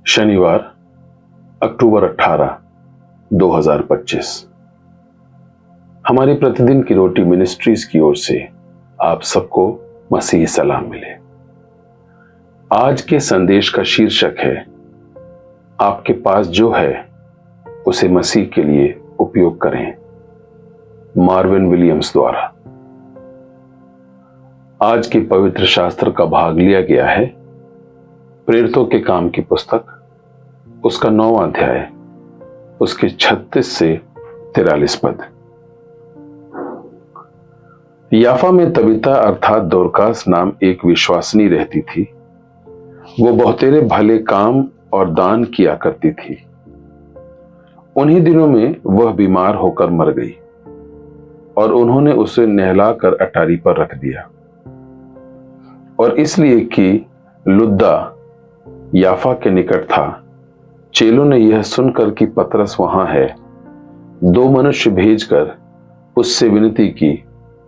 शनिवार अक्टूबर 18, 2025। हमारी प्रतिदिन की रोटी मिनिस्ट्रीज की ओर से आप सबको मसीही सलाम मिले। आज के संदेश का शीर्षक है, आपके पास जो है उसे मसीह के लिए उपयोग करें। मार्विन विलियम्स द्वारा। आज के पवित्र शास्त्र का भाग लिया गया है प्रेरितों के काम की पुस्तक, उसका 9वां अध्याय, उसके 36 से 43 पद। याफा में तबीता अर्थात दोरकास नाम एक विश्वासनी रहती थी। वो बहुतेरे भले काम और दान किया करती थी। उन्हीं दिनों में वह बीमार होकर मर गई और उन्होंने उसे नहलाकर अटारी पर रख दिया। और इसलिए कि लुद्दा याफा के निकट था, चेलों ने यह सुनकर कि पतरस वहां है, 2 मनुष्य भेजकर उससे विनती की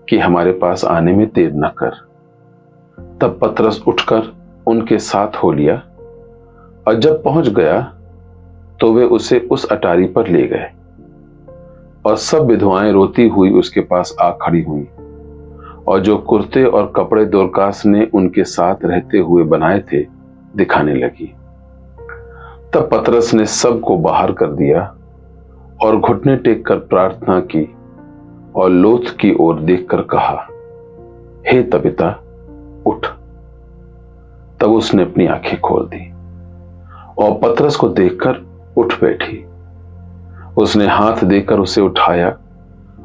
कि हमारे पास आने में देर न कर। तब पतरस उठकर उनके साथ हो लिया और जब पहुंच गया तो वे उसे उस अटारी पर ले गए। और सब विधवाएं रोती हुई उसके पास आ खड़ी हुई और जो कुर्ते और कपड़े दोरकास ने उनके साथ रहते हुए बनाए थे दिखाने लगी। तब पतरस ने सबको बाहर कर दिया और घुटने टेक कर प्रार्थना की और लोथ की ओर देखकर कहा, हे तबीता उठ। तब उसने अपनी आंखें खोल दी और पतरस को देखकर उठ बैठी। उसने हाथ देकर उसे उठाया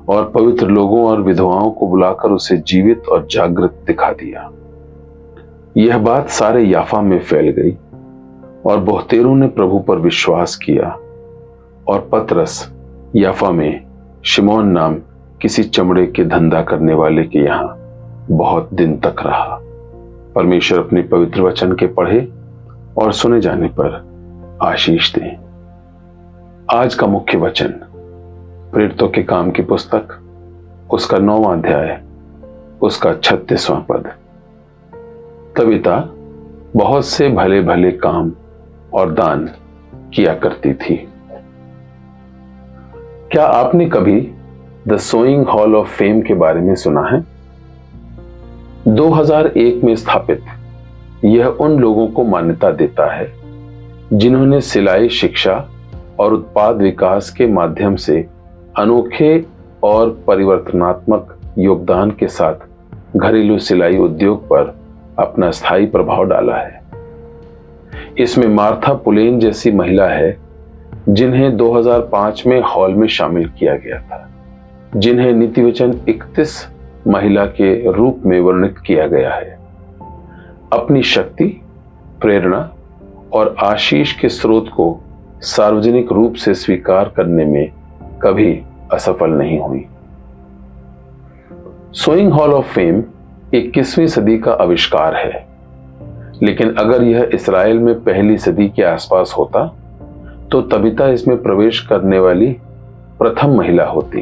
और पवित्र लोगों और विधवाओं को बुलाकर उसे जीवित और जागृत दिखा दिया। यह बात सारे याफा में फैल गई और बहुतेरों ने प्रभु पर विश्वास किया। और पतरस याफा में शिमोन नाम किसी चमड़े के धंधा करने वाले के यहां बहुत दिन तक रहा। परमेश्वर अपने पवित्र वचन के पढ़े और सुने जाने पर आशीष दें। आज का मुख्य वचन प्रेरितों के काम की पुस्तक, उसका 9वां अध्याय, उसका 36वां पद। तबीता बहुत से भले भले काम और दान किया करती थी। क्या आपने कभी the sewing hall of fame के बारे में सुना है? 2001 में स्थापित यह उन लोगों को मान्यता देता है जिन्होंने सिलाई शिक्षा और उत्पाद विकास के माध्यम से अनोखे और परिवर्तनात्मक योगदान के साथ घरेलू सिलाई उद्योग पर अपना स्थायी प्रभाव डाला है। इसमें मार्था पुलेन जैसी महिला है जिन्हें 2005 में हॉल में शामिल किया गया था, जिन्हें नीतिवचन 31 महिला के रूप में वर्णित किया गया है। अपनी शक्ति, प्रेरणा और आशीष के स्रोत को सार्वजनिक रूप से स्वीकार करने में कभी असफल नहीं हुई। सोइंग हॉल ऑफ फेम 21वीं सदी का आविष्कार है, लेकिन अगर यह इस्राएल में पहली सदी के आसपास होता तो तबीता इसमें प्रवेश करने वाली प्रथम महिला होती।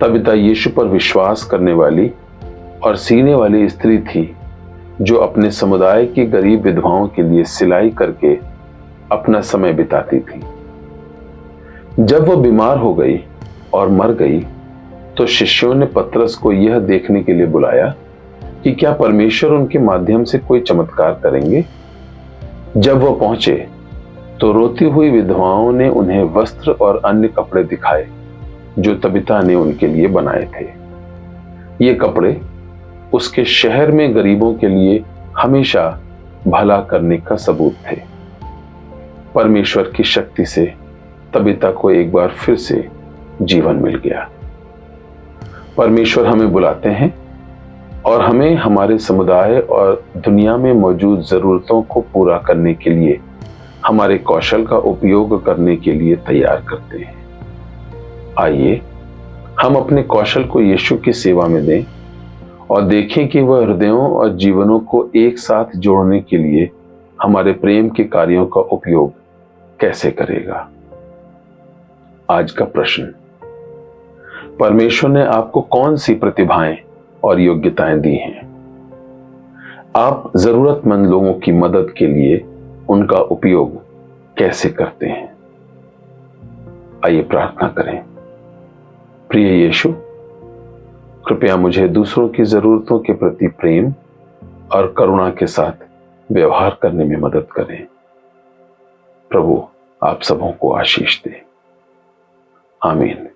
तबीता यीशु पर विश्वास करने वाली और सीने वाली स्त्री थी जो अपने समुदाय की गरीब विधवाओं के लिए सिलाई करके अपना समय बिताती थी। जब वह बीमार हो गई और मर गई तो शिष्यों ने पतरस को यह देखने के लिए बुलाया कि क्या परमेश्वर उनके माध्यम से कोई चमत्कार करेंगे। जब वह पहुंचे तो रोती हुई विधवाओं ने उन्हें वस्त्र और अन्य कपड़े दिखाए जो तबीता ने उनके लिए बनाए थे। ये कपड़े उसके शहर में गरीबों के लिए हमेशा भला करने का सबूत थे। परमेश्वर की शक्ति से तबीता को एक बार फिर से जीवन मिल गया। परमेश्वर हमें बुलाते हैं और हमें हमारे समुदाय और दुनिया में मौजूद जरूरतों को पूरा करने के लिए हमारे कौशल का उपयोग करने के लिए तैयार करते हैं। आइए हम अपने कौशल को यीशु की सेवा में दें और देखें कि वह हृदयों और जीवनों को एक साथ जोड़ने के लिए हमारे प्रेम के कार्यों का उपयोग कैसे करेगा। आज का प्रश्न, परमेश्वर ने आपको कौन सी प्रतिभाएं और योग्यताएं दी हैं? आप जरूरतमंद लोगों की मदद के लिए उनका उपयोग कैसे करते हैं। आइए प्रार्थना करें। प्रिय यीशु, कृपया मुझे दूसरों की जरूरतों के प्रति प्रेम और करुणा के साथ व्यवहार करने में मदद करें। प्रभु आप सबों को आशीष दें। आमीन।